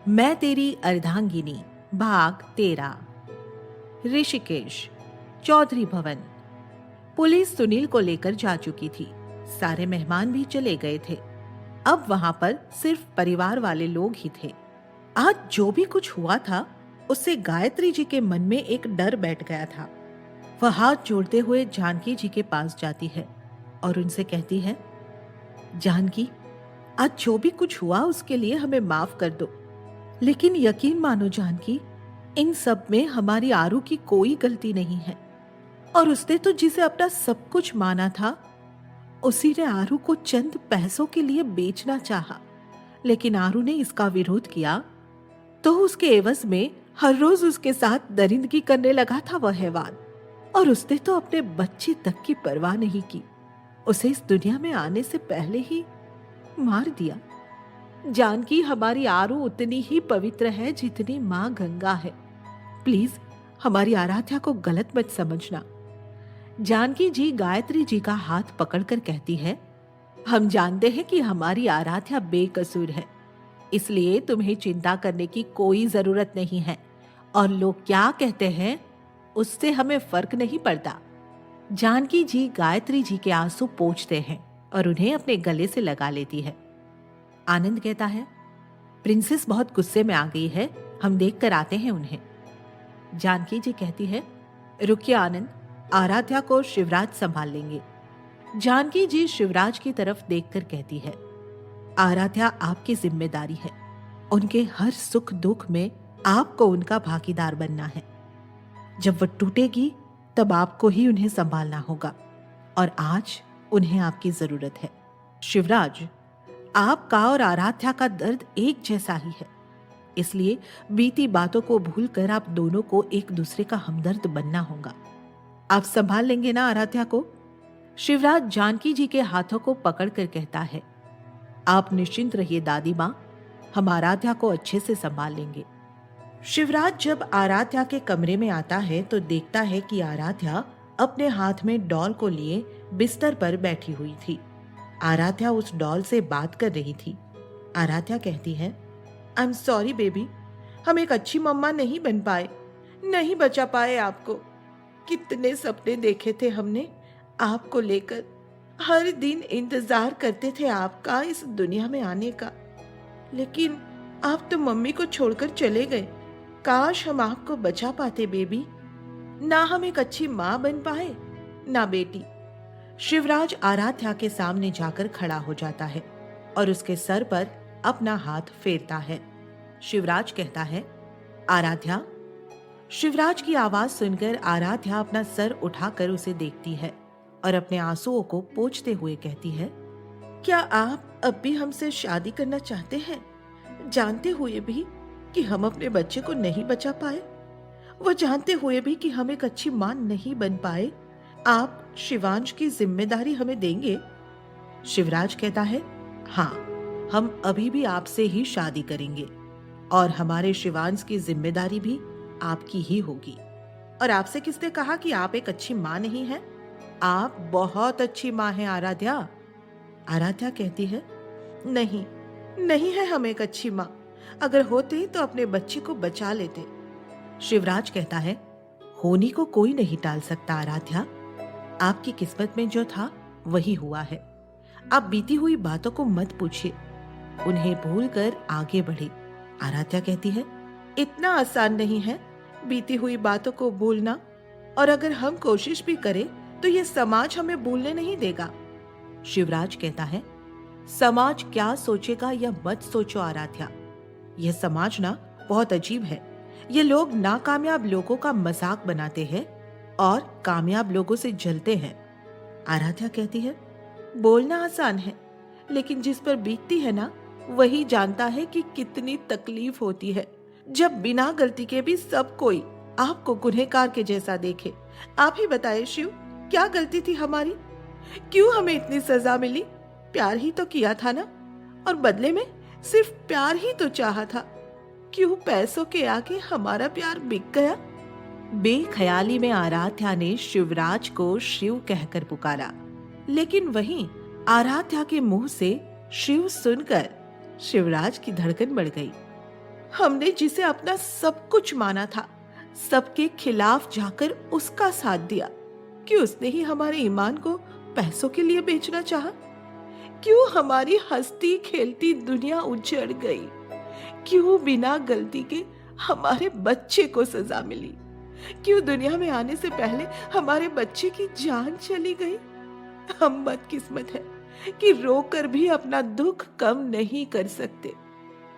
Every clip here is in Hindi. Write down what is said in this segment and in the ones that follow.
मैं तेरी अर्धांगिनी भाग 13। ऋषिकेश, चौधरी भवन। पुलिस सुनील को लेकर जा चुकी थी। सारे मेहमान भी चले गए थे। अब वहां पर सिर्फ परिवार वाले लोग ही थे। आज जो भी कुछ हुआ था उससे गायत्री जी के मन में एक डर बैठ गया था। वह हाथ जोड़ते हुए जानकी जी के पास जाती है और उनसे कहती है, जानकी, आज जो भी कुछ हुआ उसके लिए हमें माफ कर दो, लेकिन यकीन मानो जानकी, इन सब में हमारी आरू की कोई गलती नहीं है। और उसने तो जिसे अपना सब कुछ माना था, उसी ने आरू को चंद पैसों के लिए बेचना चाहा, लेकिन आरू ने इसका विरोध किया तो उसके एवज में हर रोज उसके साथ दरिंदगी करने लगा था वह हैवान। और उसने तो अपने बच्चे तक की परवाह नहीं की, उसे इस दुनिया में आने से पहले ही मार दिया। जानकी, हमारी आरू उतनी ही पवित्र है जितनी माँ गंगा है। प्लीज हमारी आराध्या को गलत मत समझना। जानकी जी गायत्री जी का हाथ पकड़कर कहती है, हम जानते हैं कि हमारी आराध्या बेकसूर है, इसलिए तुम्हें चिंता करने की कोई जरूरत नहीं है। और लोग क्या कहते हैं उससे हमें फर्क नहीं पड़ता। जानकी जी गायत्री जी के आंसू पोंछते हैं और उन्हें अपने गले से लगा लेती है। आनंद कहता है, प्रिंसेस बहुत गुस्से में आ गई है, हम देख कर आते हैं उन्हें। जानकी जी कहती है, रुकिए आनंद, आराध्या को शिवराज संभाल लेंगे। जानकी जी शिवराज की तरफ देखकर कहती है, आराध्या आपकी जिम्मेदारी है, उनके हर सुख दुख में आपको उनका भागीदार बनना है। जब वह टूटेगी तब आपको ही उन्हें संभालना होगा, और आज उन्हें आपकी जरूरत है। शिवराज, आपका और आराध्या का दर्द एक जैसा ही है, इसलिए बीती बातों को भूलकर आप दोनों को एक दूसरे का हमदर्द बनना होगा। आप संभाल लेंगे ना आराध्या को? शिवराज जानकी जी के हाथों को पकड़कर कहता है, आप निश्चिंत रहिए दादी माँ, हम आराध्या को अच्छे से संभाल लेंगे। शिवराज जब आराध्या के कमरे में आता है तो देखता है कि आराध्या अपने हाथ में डॉल को लिए बिस्तर पर बैठी हुई थी। आराध्या उस डॉल से बात कर रही थी। आराध्या कहती है, आई एम सॉरी बेबी, हम एक अच्छी मम्मा नहीं बन पाए, नहीं बचा पाए आपको। कितने सपने देखे थे हमने आपको लेकर, हर दिन इंतजार करते थे आपका इस दुनिया में आने का, लेकिन आप तो मम्मी को छोड़कर चले गए। काश हम आपको बचा पाते बेबी। ना हम एक अच्छी माँ बन पाए, ना बेटी। शिवराज आराध्या के सामने जाकर खड़ा हो जाता है और उसके सर पर अपना हाथ फेरता है। शिवराज कहता है, आराध्या। शिवराज की आवाज सुनकर आराध्या अपना सर उठाकर उसे देखती है और अपने आंसुओं को पोंछते हुए कहती है, क्या आप अब भी हमसे शादी करना चाहते हैं, जानते हुए भी कि हम अपने बच्चे को नहीं बचा पाए? वो जानते हुए भी कि हम एक अच्छी मां नहीं बन पाए, आप शिवांश की जिम्मेदारी हमें देंगे? शिवराज कहता है, हाँ, हम अभी भी आपसे ही शादी करेंगे और हमारे शिवांश की जिम्मेदारी भी आपकी ही होगी। और आपसे किसने कहा कि आप एक अच्छी माँ नहीं हैं? आप बहुत अच्छी माँ हैं आराध्या। आराध्या कहती है, नहीं, नहीं है हम एक अच्छी माँ, अगर होते तो अपने बच्चे को बचा लेते। शिवराज कहता है, होनी को कोई नहीं टाल सकता आराध्या, आपकी किस्मत में जो था वही हुआ है। आप बीती हुई बातों को मत पूछिए, उन्हें भूलकर आगे बढ़े। आराध्या कहती है, इतना आसान नहीं है बीती हुई बातों को भूलना, और अगर हम कोशिश भी करें तो ये समाज हमें भूलने नहीं देगा। शिवराज कहता है, समाज क्या सोचेगा यह मत सोचो आराध्या, यह समाज ना बहुत अजीब है। ये लोग नाकामयाब लोगों का मजाक बनाते हैं और कामयाब लोगों से जलते हैं। आराध्या कहती है, बोलना आसान है, लेकिन जिस पर बीतती है ना वही जानता है कि कितनी तकलीफ होती है जब बिना गलती के भी सब कोई आपको गुनहगार के जैसा देखे। आप ही बताएं शिव, क्या गलती थी हमारी? क्यों हमें इतनी सजा मिली? प्यार ही तो किया था ना, और बदले में सिर्फ प्यार ही तो चाहा था। क्यों पैसों के आगे हमारा प्यार बिक गया? बेख्याली में आराध्या ने शिवराज को शिव कहकर पुकारा, लेकिन वहीं आराध्या के मुंह से शिव सुनकर शिवराज की धड़कन बढ़ गई। हमने जिसे अपना सब कुछ माना था, सबके खिलाफ जाकर उसका साथ दिया। कि उसने ही हमारे ईमान को पैसों के लिए बेचना चाहा? क्यों हमारी हंसती खेलती दुनिया उजड़ गई? क्यों बिना गलती के हमारे बच्चे को सजा मिली? क्यों दुनिया में आने से पहले हमारे बच्चे की जान चली गई? हम बदकिस्मत है कि रोकर भी अपना दुख कम नहीं कर सकते,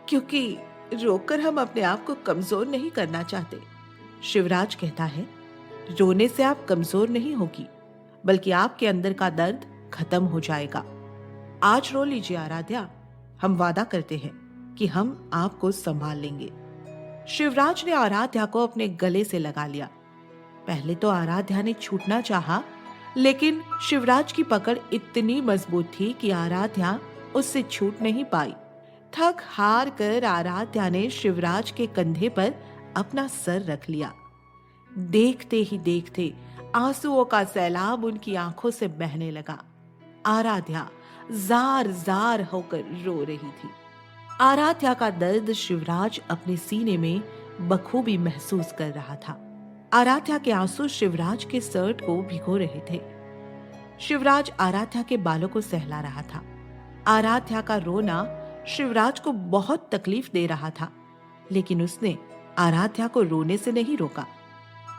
क्योंकि रोकर हम अपने आप को कमजोर नहीं करना चाहते। शिवराज कहता है, रोने से आप कमजोर नहीं होगी, बल्कि आपके अंदर का दर्द खत्म हो जाएगा। आज रो लीजिए आराध्या, हम वादा करते हैं कि हम आपको संभाल लेंगे। शिवराज ने आराध्या को अपने गले से लगा लिया। पहले तो आराध्या ने छूटना चाहा, लेकिन शिवराज की पकड़ इतनी मजबूत थी कि आराध्या उससे छूट नहीं पाई। थक हार कर आराध्या ने शिवराज के कंधे पर अपना सर रख लिया। देखते ही देखते आंसुओं का सैलाब उनकी आंखों से बहने लगा। आराध्या जार जार होकर रो रही थी। आराध्या का दर्द शिवराज अपने सीने में बखूबी महसूस कर रहा था। आराध्या के आंसू शिवराज के शर्ट को भिगो रहे थे। शिवराज आराध्या के बालों को सहला रहा था। आराध्या का रोना शिवराज को बहुत तकलीफ दे रहा था, लेकिन उसने आराध्या को रोने से नहीं रोका।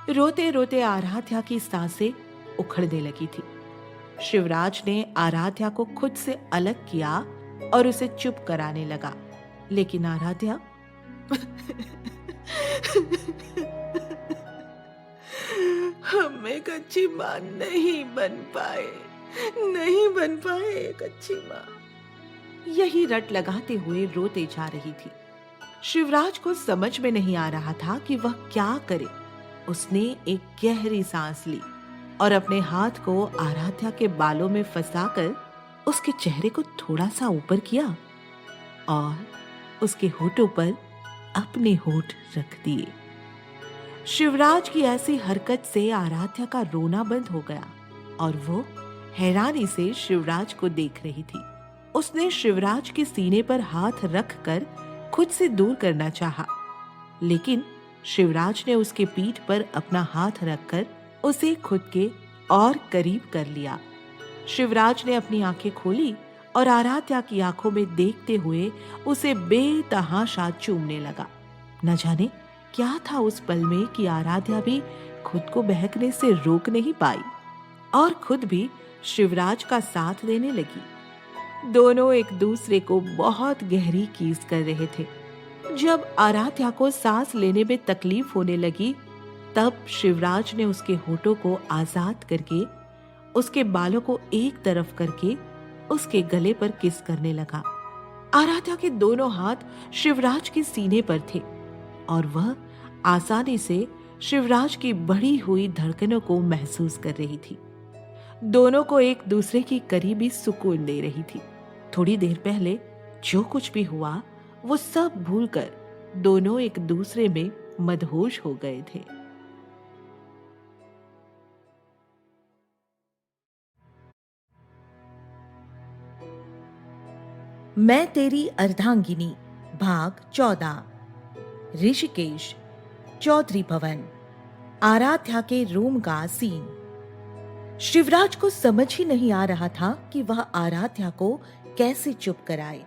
रोते रोते आराध्या की सांसें उखड़ने लगी थी। शिवराज ने आराध्या को खुद से अलग किया और उसे चुप कराने लगा, लेकिन आराध्या हम एक अच्छी मां नहीं बन पाए, नहीं बन पाए एक अच्छी मां, यही रट लगाते हुए रोते जा रही थी। शिवराज को समझ में नहीं आ रहा था कि वह क्या करे। उसने एक गहरी सांस ली और अपने हाथ को आराध्या के बालों में फंसाकर उसके चेहरे को थोड़ा सा ऊपर किया और उसके होठों पर अपने होठ रख दिए। शिवराज की ऐसी हरकत से आराध्या का रोना बंद हो गया और वो हैरानी से शिवराज को देख रही थी। उसने शिवराज के सीने पर हाथ रखकर खुद से दूर करना चाहा, लेकिन शिवराज ने उसके पीठ पर अपना हाथ रखकर उसे खुद के और करीब कर लिया। शिवराज ने अपनी आंखें खोली और आराध्या की आंखों में देखते हुए उसे बेतहाशा चूमने लगा। न जाने क्या था उस पल में कि आराध्या भी खुद को बहकने से रोक नहीं पाई और खुद भी शिवराज का साथ देने लगी। दोनों एक दूसरे को बहुत गहरी कीस कर रहे थे। जब आराध्या को सांस लेने में तकलीफ होने लगी, तब शिवराज ने उसके होठों को आजाद करके उसके बालों को एक तरफ करके उसके गले पर किस करने लगा। आराध्या के दोनों हाथ शिवराज के सीने पर थे और वह आसानी से शिवराज की बढ़ी हुई धड़कनों को महसूस कर रही थी। दोनों को एक दूसरे की करीबी सुकून दे रही थी। थोड़ी देर पहले जो कुछ भी हुआ वो सब भूलकर दोनों एक दूसरे में मदहोश हो गए थे। मैं तेरी अर्धांगिनी भाग 14। ऋषिकेश, चौधरी भवन, आराध्या के रूम का सीन। शिवराज को समझ ही नहीं आ रहा था कि वह आराध्या को कैसे चुप कराए।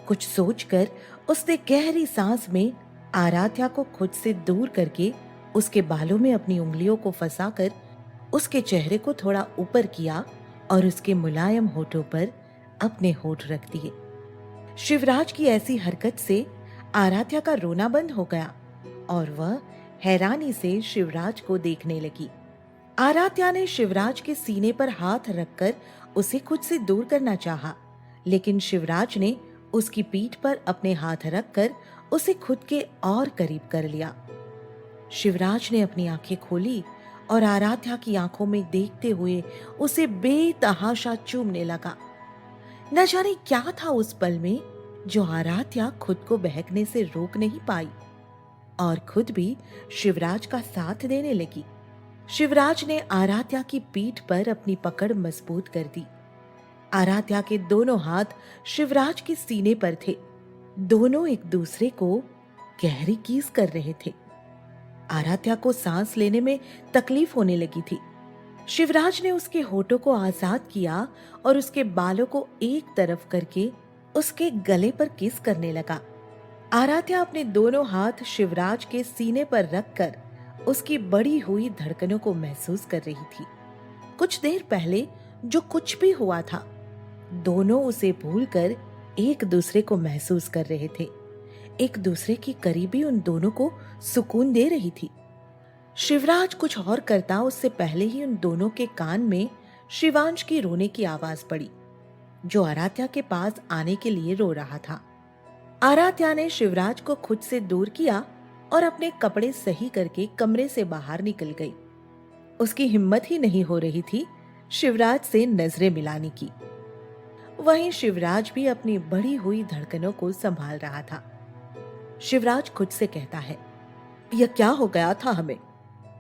कुछ सोचकर उसने गहरी सांस में आराध्या को खुद से दूर करके उसके बालों में अपनी उंगलियों को फंसाकर उसके चेहरे को थोड़ा ऊपर किया और उसके मुलायम होठों पर अपने होठ रख दिए। शिवराज की ऐसी हरकत से आराध्या का रोना बंद हो गया और वह हैरानी से शिवराज को देखने लगी। आराध्या ने शिवराज के सीने पर हाथ रखकर उसे खुद से दूर करना चाहा, लेकिन शिवराज ने उसकी पीठ पर अपने हाथ रखकर उसे खुद के और करीब कर लिया। शिवराज ने अपनी आंखें खोली और आराध्या की आंखों में देखते हुए उसे बेतहाशा चूमने लगा। न जाने क्या था उस पल में जो आराध्या खुद को बहकने से रोक नहीं पाई और खुद भी शिवराज का साथ देने लगी। शिवराज ने आराध्या की पीठ पर अपनी पकड़ मजबूत कर दी। आराध्या के दोनों हाथ शिवराज के सीने पर थे। दोनों एक दूसरे को गहरी कीस कर रहे थे। आराध्या को सांस लेने में तकलीफ होने लगी थी। शिवराज ने उसके होठों को आजाद किया और उसके बालों को एक तरफ करके उसके गले पर किस करने लगा। आराध्या अपने दोनों हाथ शिवराज के सीने पर रखकर उसकी बढ़ी हुई धड़कनों को महसूस कर रही थी। कुछ देर पहले जो कुछ भी हुआ था, दोनों उसे भूलकर एक दूसरे को महसूस कर रहे थे। एक दूसरे की करीबी उन दोनों को सुकून दे रही थी। शिवराज कुछ और करता उससे पहले ही उन दोनों के कान में शिवांश की रोने की आवाज पड़ी, जो आराध्या के पास आने के लिए रो रहा था। आराध्या ने शिवराज को खुद से दूर किया और अपने कपड़े सही करके कमरे से बाहर निकल गई। उसकी हिम्मत ही नहीं हो रही थी शिवराज से नजरें मिलाने की। वहीं शिवराज भी अपनी बढ़ी हुई धड़कनों को संभाल रहा था। शिवराज खुद से कहता है, यह क्या हो गया था हमें?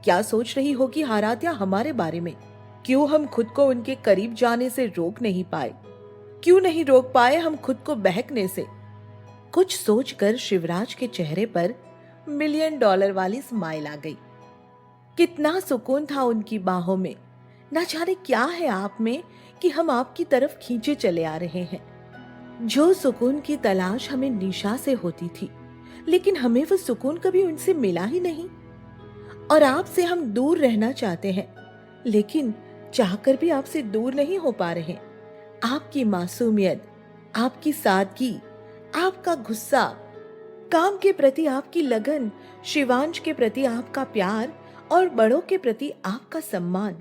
क्या सोच रही होगी आराध्या हमारे बारे में? क्यों हम खुद को उनके करीब जाने से रोक नहीं पाए? क्यों नहीं रोक पाए हम खुद को बहकने से? कुछ सोचकर शिवराज के चेहरे पर $1,000,000 वाली स्माइल आ गई। कितना सुकून था उनकी बाहों में। ना जाने क्या है आप में कि हम आपकी तरफ खींचे चले आ रहे हैं। जो सुकून की तलाश हमें निशा से होती थी, लेकिन हमें वो सुकून कभी उनसे मिला ही नहीं। और आपसे हम दूर रहना चाहते हैं, लेकिन चाहकर भी आपसे दूर नहीं हो पा रहे। आपकी मासूमियत, आपकी सादगी, आपका गुस्सा, काम के प्रति आपकी लगन, शिवांश के प्रति आपका प्यार और बड़ों के प्रति आपका सम्मान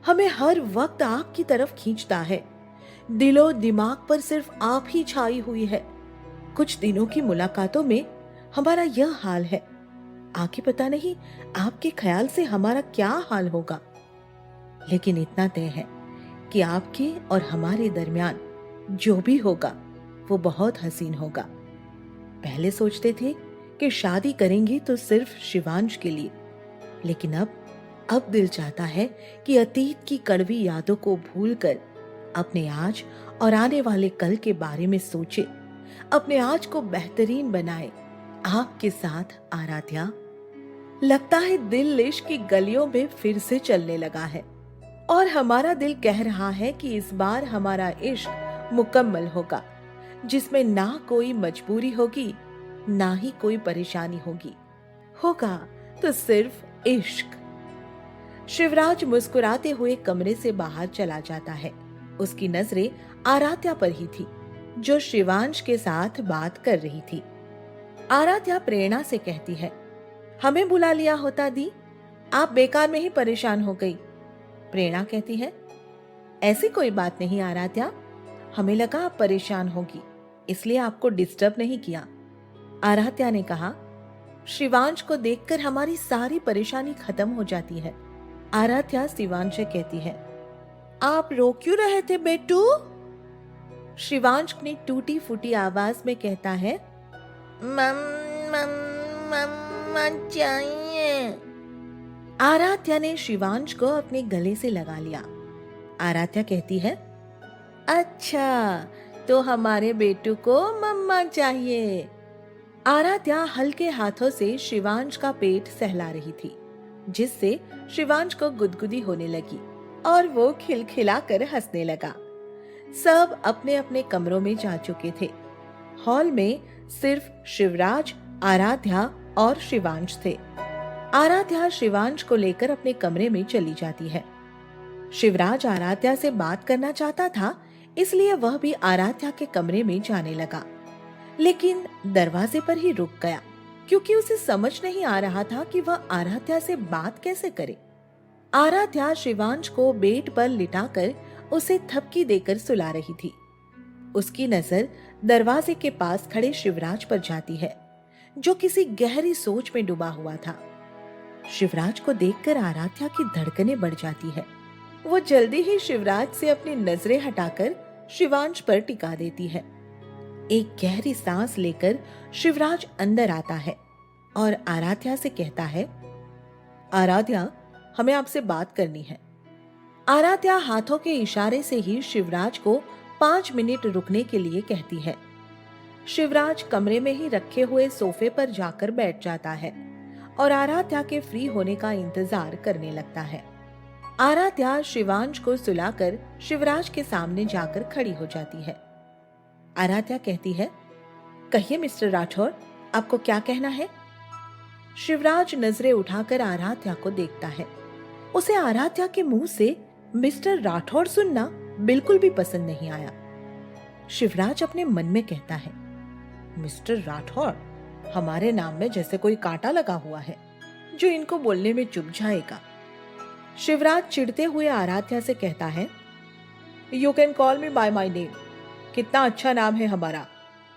हमें हर वक्त आपकी तरफ खींचता है। दिलो दिमाग पर सिर्फ आप ही छाई हुई है। कुछ दिनों की मुलाकातों में हमारा यह हाल है। आगे पता नहीं आपके ख्याल से हमारा क्या हाल होगा, लेकिन इतना तय है कि आपके और हमारे दरमियान जो भी होगा वो बहुत हसीन होगा। पहले सोचते थे कि शादी करेंगे तो सिर्फ शिवांश के लिए, लेकिन अब दिल चाहता है कि अतीत की कड़वी यादों को भूलकर अपने आज और आने वाले कल के बारे में सोचे, अपने आज को बेहतरीन बनाए। आपके साथ आराध्या। लगता है दिल इश्क की गलियों में फिर से चलने लगा है और हमारा दिल कह रहा है कि इस बार हमारा इश्क मुकम्मल होगा, जिसमें ना कोई मजबूरी होगी, ना ही कोई परेशानी होगी। होगा तो सिर्फ इश्क। शिवराज मुस्कुराते हुए कमरे से बाहर चला जाता है। उसकी नजरें आराध्या पर ही थी, जो शिवांश के साथ बात कर रही थी। आराध्या प्रेरणा से कहती है, हमें बुला लिया होता दी, आप बेकार में ही परेशान हो गई। प्रेरणा कहती है, ऐसी कोई बात नहीं आराध्या, हमें लगा आप परेशान होगी, इसलिए आपको डिस्टर्ब नहीं किया। आराध्या ने कहा, शिवांश को देखकर हमारी सारी परेशानी खत्म हो जाती है। आराध्या शिवांश से कहती है, आप रो क्यों रहे थे बेटू? शिवांश अपनी टूटी फूटी आवाज में कहता है, मम्मा चाहिए। आराध्या ने शिवांश को अपने गले से लगा लिया। आराध्या कहती है, अच्छा तो हमारे बेटू को मम्मा चाहिए। आराध्या हल्के हाथों से शिवांश का पेट सहला रही थी, जिससे शिवांश को गुदगुदी होने लगी और वो खिलखिलाकर हंसने लगा। सब अपने अपने कमरों में जा चुके थे। हॉल में सिर्फ शिवराज, आराध्या और शिवांश थे। आराध्या शिवांश को लेकर अपने कमरे में चली जाती है। शिवराज आराध्या से बात करना चाहता था, इसलिए वह भी आराध्या के कमरे में जाने लगा, लेकिन दरवाजे पर ही रुक गया, क्योंकि उसे समझ नहीं आ रहा था कि वह आराध्या से बात कैसे करे। आराध्या शिवांश को बेड पर लिटाकर उसे थपकी देकर सुला रही थी। उसकी नजर दरवाजे के पास खड़े शिवराज पर जाती है, जो किसी गहरी सोच में डूबा हुआ था। शिवराज को देखकर आराध्या की धड़कनें बढ़ जाती है। वो जल्दी ही शिवराज से अपनी नजरें हटाकर शिवांश पर टिका देती है। एक गहरी सांस लेकर शिवराज अंदर आता है और आराध्या से कहता है, आराध्या, हमें आपसे बात करनी है। आराध्या हाथों के इशारे से ही शिवराज को 5 मिनट रुकने के लिए कहती है। शिवराज कमरे में ही रखे हुए सोफे पर जाकर बैठ जाता है और आराध्या के फ्री होने का इंतजार करने लगता है। आराध्या शिवांश को सुलाकर शिवराज के सामने जाकर खड़ी हो जाती है। आराध्या कहती है, कहिए मिस्टर राठौर, आपको क्या कहना है? शिवराज नजरें उठाकर आराध्या को देखता है। उसे आराध्या के मुंह से मिस्टर राठौर सुनना बिल्कुल भी पसंद नहीं आया। शिवराज अपने मन में कहता है, मिस्टर राठौर, हमारे नाम में जैसे कोई कांटा लगा हुआ है जो इनको बोलने में चुभ जाएगा। शिवराज चिढ़ते हुए आराध्या से कहता है, you can call me bye my name. कितना अच्छा नाम है हमारा,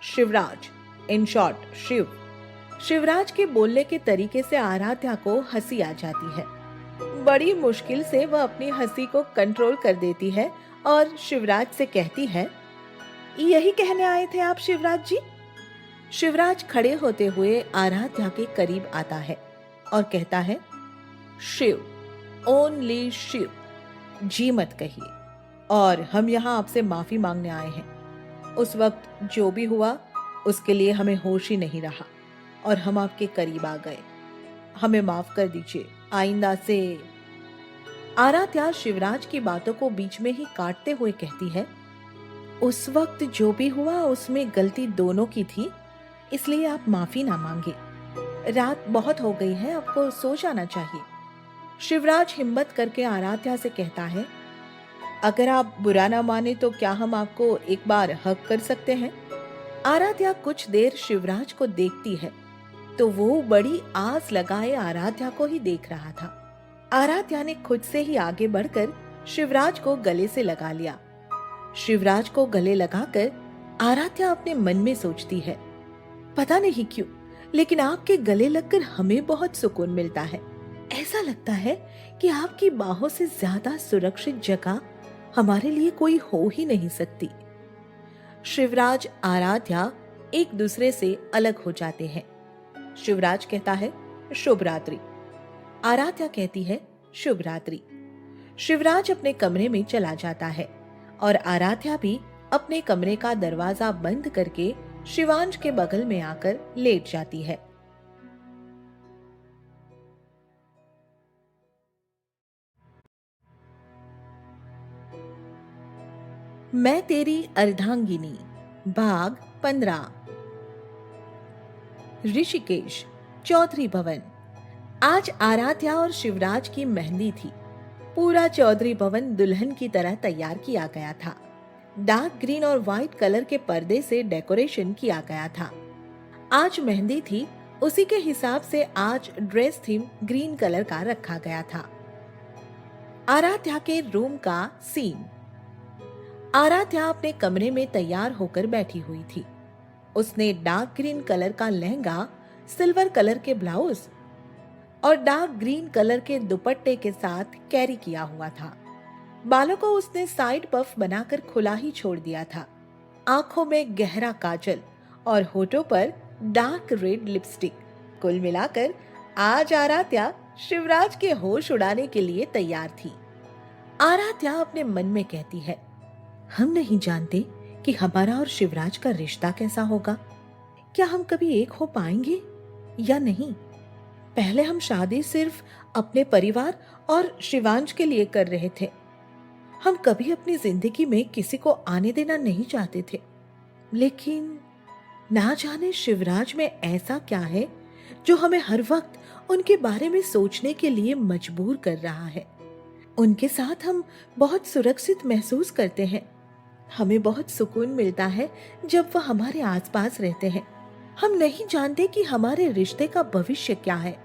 शिवराज, इन शॉर्ट शिव। शिवराज के बोलने के तरीके से आराध्या को हंसी आ जाती है। बड़ी मुश्किल से वह अपनी हंसी को कंट्रोल कर देती है और शिवराज से कहती है, यही कहने आए थे आप शिवराज जी? शिवराज खड़े होते हुए आराध्या के करीब आता है और कहता है, शिव, ओनली शिव, जी मत कहिए, और हम यहाँ आपसे माफी मांगने आए हैं। उस वक्त जो भी हुआ उसके लिए हमें होश ही नहीं रहा और हम आपके करीब आ गए। हमें माफ कर दीजिए, आइंदा से। आराध्या शिवराज की बातों को बीच में ही काटते हुए कहती है, उस वक्त जो भी हुआ उसमें गलती दोनों की थी, इसलिए आप माफी ना मांगे। रात बहुत हो गई है, आपको सो जाना चाहिए। शिवराज हिम्मत करके आराध्या से कहता है, अगर आप बुरा ना माने तो क्या हम आपको एक बार हग कर सकते हैं? आराध्या कुछ देर शिवराज को देखती है तो वो बड़ी आस लगाए आराध्या को ही देख रहा था। आराध्या ने खुद से ही आगे बढ़कर शिवराज को गले से लगा लिया। शिवराज को गले लगाकर आराध्या अपने मन में सोचती है, पता नहीं क्यों, लेकिन आपके गले लगकर हमें बहुत सुकून मिलता है। ऐसा लगता है कि आपकी बाहों से ज्यादा सुरक्षित जगह हमारे लिए कोई हो ही नहीं सकती। शिवराज आराध्या एक दूसरे से अलग हो जाते हैं। शिवराज कहता है, शुभ रात्रि। आराध्या कहती है, शुभ रात्रि। शिवराज अपने कमरे में चला जाता है और आराध्या भी अपने कमरे का दरवाजा बंद करके शिवांश के बगल में आकर लेट जाती है। मैं तेरी अर्धांगिनी, भाग 15। ऋषिकेश, चौधरी भवन। आज आराध्या और शिवराज की मेहंदी थी। पूरा चौधरी भवन दुल्हन की तरह तैयार किया गया था। डार्क ग्रीन और व्हाइट कलर के पर्दे से डेकोरेशन किया गया था। आज मेहंदी थी, उसी के हिसाब से आज ड्रेस थीम ग्रीन कलर का रखा गया था। आराध्या के रूम का सीन। आराध्या अपने कमरे में तैयार होकर बैठी हुई थी। उसने डार्क ग्रीन कलर का लहंगा, सिल्वर कलर के ब्लाउज और डार्क ग्रीन कलर के दुपट्टे के साथ कैरी किया हुआ था। बालों को उसने साइड पफ बनाकर खुला ही छोड़ दिया था। आंखों में गहरा काजल और होठों पर डार्क रेड लिपस्टिक। कुल मिलाकर आज आराध्या शिवराज के होश उड़ाने के लिए तैयार थी। आराध्या अपने मन में कहती है, हम नहीं जानते कि हमारा और शिवराज का रिश्ता कैसा होगा। क्या हम कभी एक हो पाएंगे या नहीं? पहले हम शादी सिर्फ अपने परिवार और शिवांश के लिए कर रहे थे। हम कभी अपनी जिंदगी में किसी को आने देना नहीं चाहते थे, लेकिन ना जाने शिवराज में ऐसा क्या है जो हमें हर वक्त उनके बारे में सोचने के लिए मजबूर कर रहा है। उनके साथ हम बहुत सुरक्षित महसूस करते हैं। हमें बहुत सुकून मिलता है जब वह हमारे आसपास रहते हैं। हम नहीं जानते कि हमारे रिश्ते का भविष्य क्या है।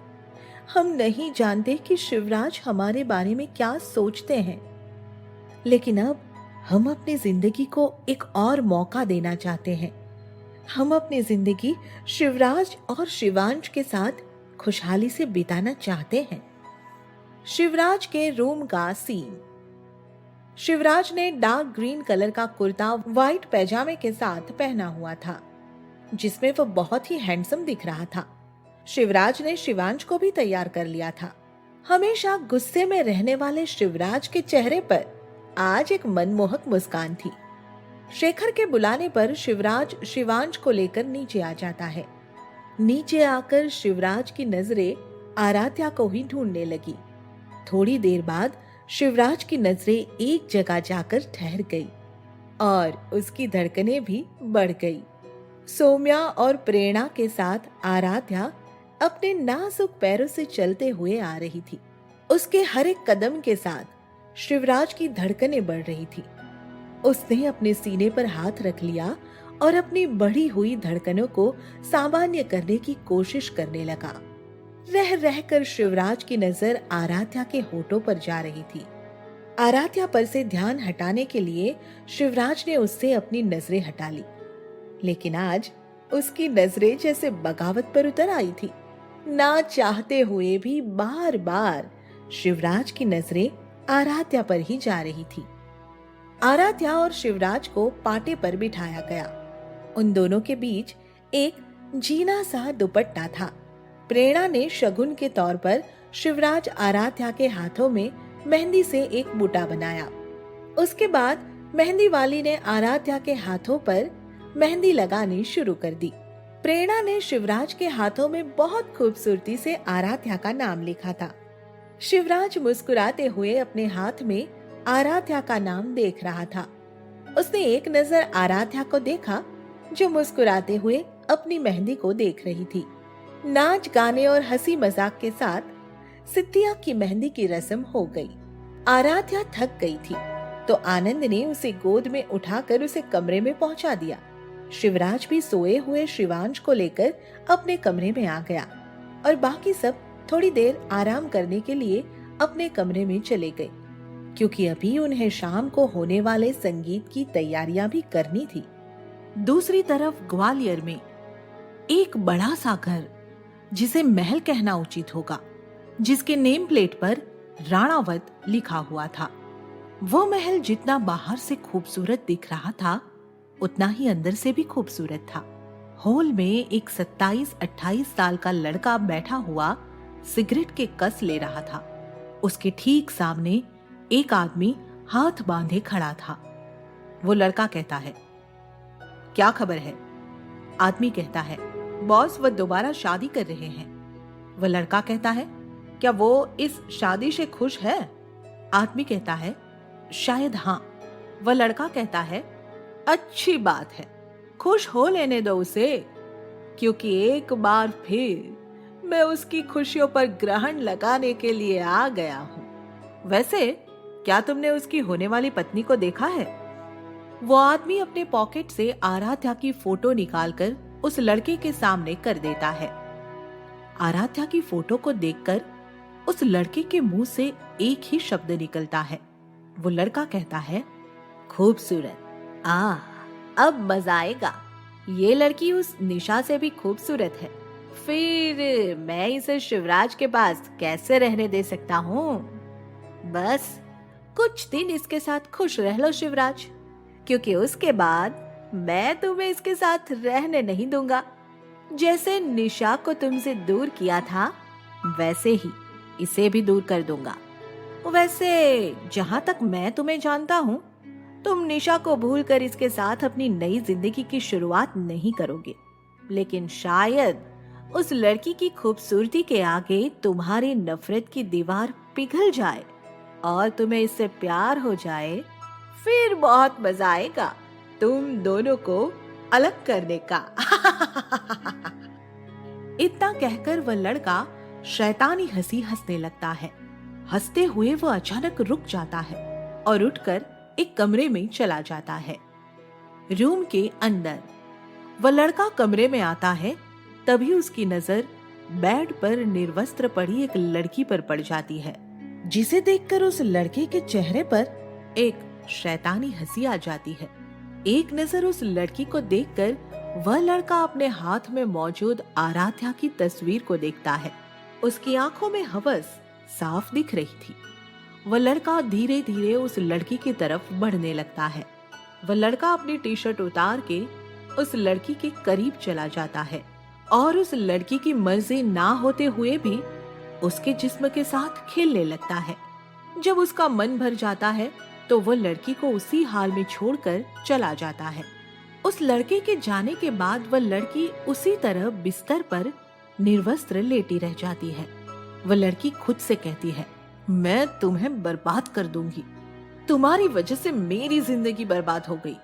हम नहीं जानते कि शिवराज हमारे बारे में क्या सोचते हैं, लेकिन अब हम अपनी जिंदगी को एक और मौका देना चाहते हैं। हम अपनी जिंदगी शिवराज और शिवांश के साथ खुशहाली से बिताना चाहते हैं। शिवराज के रूम का सीन। शिवराज ने डार्क ग्रीन कलर का कुर्ता व्हाइट पैजामे के साथ पहना हुआ था, जिसमें वह बहुत ही हैंडसम दिख रहा था। शिवराज ने शिवांश को भी तैयार कर लिया था। हमेशा गुस्से में रहने वाले शिवराज के चेहरे पर आज एक मनमोहक मुस्कान थी। शेखर के बुलाने पर शिवराज शिवांश को लेकर नीचे आ जाता है। नीचे आकर शिवराज की नजरें आराध्या को ही ढूंढने लगी। थोड़ी देर बाद शिवराज की नजरें एक जगह जाकर ठहर गई और उसकी धड़कनें भी बढ़ गई। सौम्या और प्रेरणा के साथ आराध्या अपने नाजुक पैरों से चलते हुए आ रही थी। उसके हर एक कदम के साथ शिवराज की धड़कनें बढ़ रही थी। उसने अपने सीने पर हाथ रख लिया और अपनी बढ़ी हुई धड़कनों को सामान्य करने की कोशिश करने लगा। रह रहकर शिवराज की नजर आराध्या के होठों पर जा रही थी। आराध्या पर से ध्यान हटाने के लिए शिवराज ने उससे अपनी नजरें हटा ली, लेकिन आज उसकी नजरें जैसे बगावत पर उतर आई थी। ना चाहते हुए भी बार बार शिवराज की नजरें आराध्या पर ही जा रही थी। आराध्या और शिवराज को पाटे पर बिठाया गया। उन दोनों के बीच एक जीना सा दुपट्टा था। प्रेरणा ने शगुन के तौर पर शिवराज आराध्या के हाथों में मेहंदी से एक बूटा बनाया। उसके बाद मेहंदी वाली ने आराध्या के हाथों पर मेहंदी लगानी शुरू कर दी। प्रेरणा ने शिवराज के हाथों में बहुत खूबसूरती से आराध्या का नाम लिखा था। शिवराज मुस्कुराते हुए अपने हाथ में आराध्या का नाम देख रहा था। उसने एक नजर आराध्या को देखा, जो मुस्कुराते हुए अपनी मेहंदी को देख रही थी। नाच गाने और हंसी मजाक के साथ सिद्धिया की मेहंदी की रस्म हो गई। आराध्या थक गई थी, तो आनंद ने उसे गोद में उठाकर उसे कमरे में पहुंचा दिया। शिवराज भी सोए हुए शिवांश को लेकर अपने कमरे में आ गया और बाकी सब थोड़ी देर आराम करने के लिए अपने कमरे में चले गए, क्योंकि अभी उन्हें शाम को होने वाले संगीत की तैयारियां भी करनी थी। दूसरी तरफ ग्वालियर में एक बड़ा सा घर, जिसे महल कहना उचित होगा, जिसके नेम प्लेट पर राणावत लिखा हुआ था। वो महल जितना बाहर से खूबसूरत दिख रहा था, उतना ही अंदर से भी खूबसूरत था। हॉल में एक 27-28 साल का लड़का बैठा हुआ सिगरेट के कस ले रहा था। उसके ठीक सामने एक आदमी हाथ बांधे खड़ा था। वो लड़का कहता है, क्या खबर है? आदमी कहता है, बॉस वो दोबारा शादी कर रहे हैं। वो लड़का कहता है, क्या वो इस शादी से खुश है? आदमी कहता है, शायद हाँ। वह लड़का कहता है, अच्छी बात है, खुश हो लेने दो उसे, क्योंकि एक बार फिर मैं उसकी खुशियों पर ग्रहण लगाने के लिए आ गया हूं। वैसे क्या तुमने उसकी होने वाली पत्नी को देखा है? वो आदमी अपने पॉकेट से आराध्या की फोटो निकालकर उस लड़के के सामने कर देता है। आराध्या की फोटो को देखकर उस लड़के के मुंह से एक ही शब्द निकलता है। वो लड़का कहता है, खूबसूरत। अब मजा आएगा। ये लड़की उस निशा से भी खूबसूरत है। फिर मैं इसे शिवराज के पास कैसे रहने दे सकता हूँ? बस कुछ दिन इसके साथ खुश रह लो शिवराज, क्योंकि उसके बाद मैं तुम्हें इसके साथ रहने नहीं दूंगा। जैसे निशा को तुमसे दूर किया था, वैसे ही इसे भी दूर कर दूंगा। वैसे जहां तक मैं तुम्हें जानता हूँ, तुम निशा को भूलकर इसके साथ अपनी नई जिंदगी की शुरुआत नहीं करोगे। लेकिन शायद उस लड़की की खूबसूरती के आगे तुम्हारी नफरत की दीवार पिघल जाए और तुम्हें इससे प्यार हो जाए। फिर बहुत मजा आएगा तुम दोनों को अलग करने का। इतना कहकर वह लड़का शैतानी हंसी हंसने लगता है। हंसते हुए वह अचानक रुक जाता है और उठकर एक कमरे में चला जाता है। रूम के अंदर वह लड़का कमरे में आता है, तभी उसकी नजर बेड पर निर्वस्त्र पड़ी एक लड़की पर पड़ जाती है, जिसे देखकर उस लड़के के चेहरे पर एक शैतानी हंसी आ जाती है। एक नजर उस लड़की को देखकर वह लड़का अपने हाथ में मौजूद आराध्या की तस्वीर को देखता है। उसकी आंखों में हवस साफ दिख रही थी। वह लड़का धीरे धीरे उस लड़की की तरफ बढ़ने लगता है। वह लड़का अपनी टी शर्ट उतार के उस लड़की के करीब चला जाता है और उस लड़की की मर्जी ना होते हुए भी उसके जिस्म के साथ खेलने लगता है। जब उसका मन भर जाता है तो वो लड़की को उसी हाल में छोड़कर चला जाता है। उस लड़के के जाने के बाद वह लड़की उसी तरह बिस्तर पर निर्वस्त्र लेटी रह जाती है। वह लड़की खुद से कहती है, मैं तुम्हें बर्बाद कर दूंगी। तुम्हारी वजह से मेरी जिंदगी बर्बाद हो गई।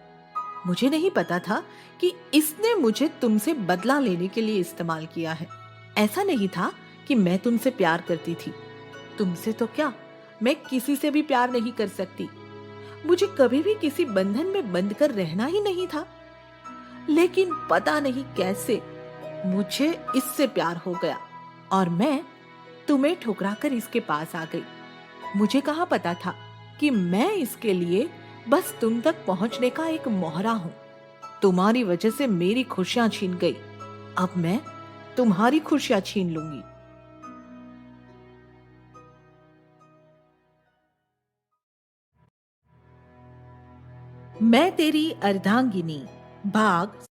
मुझे नहीं पता था कि इसने मुझे तुमसे बदला लेने के लिए इस्तेमाल किया है। ऐसा नहीं था कि मैं तुमसे प्यार करती थी। तुमसे तो क्या, मैं किसी से भी प्यार नहीं कर सकती। मुझे कभी भी किसी बंधन में बंध कर रहना ही नहीं था। लेकिन पता नहीं कैसे मुझे इससे प्यार हो गया और मैं तुम्हें ठुकराकर इसके पास आ गई। मुझे कहाँ पता था कि मैं इसके लिए बस तुम तक पहुंचने का एक मोहरा हूं। तुम्हारी वजह से मेरी खुशियां छीन गई। अब मैं तुम्हारी खुशियां छीन लूंगी। मैं तेरी अर्धांगिनी भाग